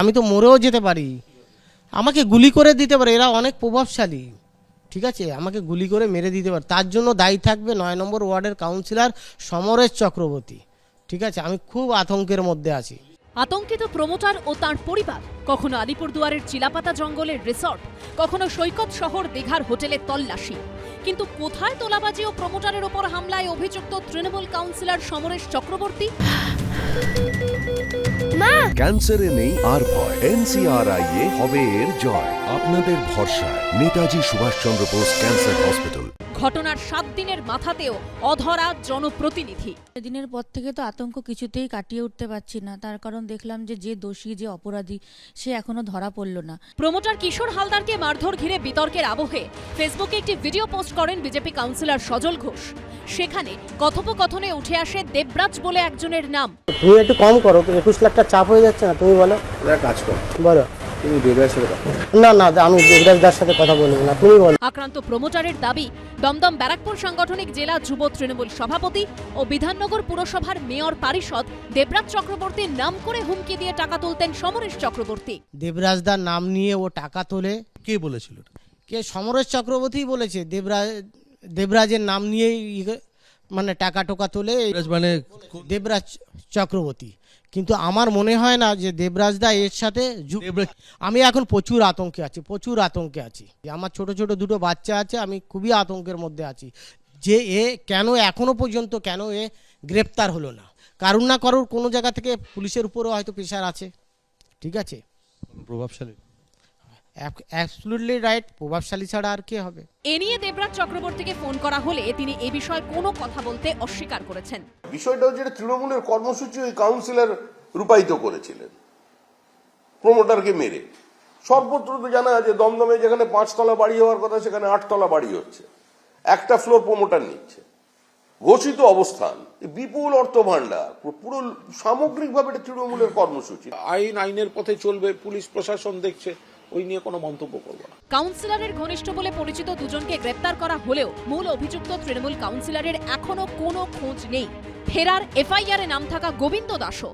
আমি তো মরেও যেতে পারি, আমাকে গুলি করে দিতে পারে, এরা অনেক প্রভাবশালী, ঠিক আছে, আমাকে গুলি করে মেরে দিতে পারে। তার জন্য দায়ী থাকবে ৯ নম্বর ওয়ার্ডের কাউন্সিলর সমরেশ চক্রবর্তী, ঠিক আছে। আমি খুব আতঙ্কের মধ্যে আছি। আতঙ্কিত প্রমোটার ও তার পরিবার। কখনো আলিপুরদুয়ারের চিলাপাতা জঙ্গলের রিসর্ট, কখনো সৈকত শহর দীঘার হোটেলে তল্লাশি। কিন্তু কোথায় তোলাবাজি ও প্রমোটারের ওপর হামলায় অভিযুক্ত তৃণমূল কাউন্সিলর সমরেশ চক্রবর্তী? ক্যান্সারে নেই আর ভয়, NCRI এ হবে এর জয়। আপনাদের ভরসা নেতাজি সুভাষচন্দ্র বোস ক্যান্সার হসপিটাল। ঘটনার 7 দিনের মাথাতেও অধরা জনপ্রতিনিধি। সেদিনের পর থেকে তো আতঙ্ক কিছুতেই কাটিয়ে উঠতে পারছি না, তার কারণ দেখলাম যে দোষী, যে অপরাধী, সে এখনো ধরা পড়ল না। প্রমোটার কিশোর হালদারকে মারধর ঘিরে বিতর্কের আবহে ফেসবুকে একটি ভিডিও পোস্ট করেন বিজেপি কাউন্সিলর সজল ঘোষ। সেখানে কথোপকথনে উঠে আসে দেবরাজ বলে একজনের নাম। তুমি একটু কম করো, 21 লাখটা চাপ হয়ে যাচ্ছে না, তুমি বলো। কাজ করো, বলো। তুমি দেবরাজের সাথে কথা না না, আমি দেবরাজদার সাথে কথা বলবো না, তুমি বলো। আক্রান্ত প্রমোটারের দাবি, দমদম ব্যারাকপুর সাংগঠনিক জেলা যুব তৃণমূল সভাপতি ও বিধাননগর পুরসভার মেয়র পারিষদ দেবরাজ চক্রবর্তীর নাম করে হুমকি দিয়ে টাকা তুলতেন সমরেশ চক্রবর্তী। দেবরাজদার নাম নিয়ে ও টাকা তোলে। কে বলেছিল? কে? সমরেশ চক্রবর্তী বলেছে। দেবরাজের নাম নিয়েই মানে টাকা টোকা তোলে, মানে দেবরাজ চক্রবর্তী। কিন্তু আমার মনে হয় না যে দেবরাজদা এর সাথে আমি এখন প্রচুর আতঙ্কে আছি। আমার ছোট ছোট দুটো বাচ্চা আছে, আমি খুবই আতঙ্কের মধ্যে আছি যে কেন এখনো পর্যন্ত এ গ্রেপ্তার হলো না। কারুর না কারুর কোনো জায়গা থেকে পুলিশের উপরেও হয়তো প্রেশার আছে, ঠিক আছে। প্রভাবশালী, অ্যাবসলিউটলি রাইট, প্রভাবশালী ছাড়া আর কে হবে। এ নিয়ে দেবরাজ চক্রবর্তীকে ফোন করা হলে তিনি এ বিষয়ে কোনো কথা বলতে অস্বীকার করেছেন। বিষয়টা হচ্ছে তৃণমূলের কর্মসূচি ওই কাউন্সিলর রূপায়িত করেছিলেন প্রমোটারকে মেরে। সর্বত্র তো জানা আছে দমদমে যেখানে 5 তলা বাড়ি হওয়ার কথা সেখানে 8 তলা বাড়ি হচ্ছে, একটা ফ্লোর প্রমোটার নিচ্ছে। ঘোষিত অবস্থান, বিপুল অর্থ ভান্ডার, পুরো সামগ্রিকভাবে এটা তৃণমূলের কর্মসূচি। আইনের পথে চলবে, পুলিশ প্রশাসন দেখছে, ওই নিয়ে কোনো মন্তব্য করব না। কাউন্সিলরের ঘনিষ্ঠ বলে পরিচিত দুজনকে গ্রেপ্তার করা হলেও মূল অভিযুক্ত তৃণমূল কাউন্সিলরের এখনো কোনো খোঁজ নেই। ফেরার এফআইআর এ নাম থাকা গোবিন্দ দাসও।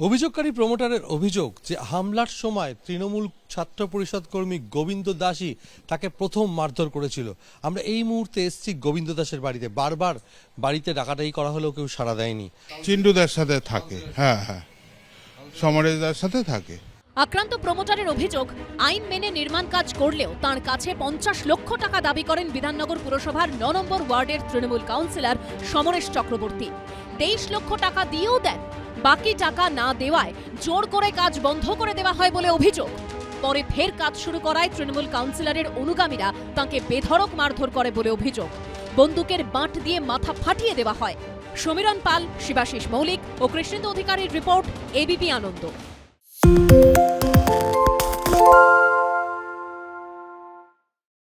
অভিযোগকারী প্রমোটারের অভিযোগ যে হামলার সময় তৃণমূল ছাত্র পরিষদ কর্মী গোবিন্দ দাসই তাকে প্রথম মারধর করেছিল। আমরা এই মুহূর্তে এসেছি গোবিন্দ দাসের বাড়িতে। বারবার বাড়িতে ডাকাডাকি করা হলেও কেউ সাড়া দেয়নি। চিন্টুদার সাথে থাকে, হ্যাঁ, সমরেশদার সাথে থাকে। আক্রান্ত প্রমোটারের অভিযোগ, আইন মেনে নির্মাণ কাজ করলেও তার কাছে 50 লক্ষ টাকা দাবি করেন বিধাননগর পুরসভার 9 নম্বর ওয়ার্ডের তৃণমূল কাউন্সিলর সমরেশ চক্রবর্তী। 23 লক্ষ টাকা দিয়েও দেন, বাকি টাকা না দেওয়ায় জোর করে কাজ বন্ধ করে দেওয়া হয় বলে অভিযোগ। পরে ফের কাজ শুরু করায় তৃণমূল কাউন্সিলরের অনুগামীরা তাঁকে বেধড়ক মারধর করে বলে অভিযোগ। বন্দুকের বাঁট দিয়ে মাথা ফাটিয়ে দেওয়া হয়। সমীরণ পাল, শিবাশিস মৌলিক ও কৃষ্ণেন্দু অধিকারীর রিপোর্ট, এবিপি আনন্দ।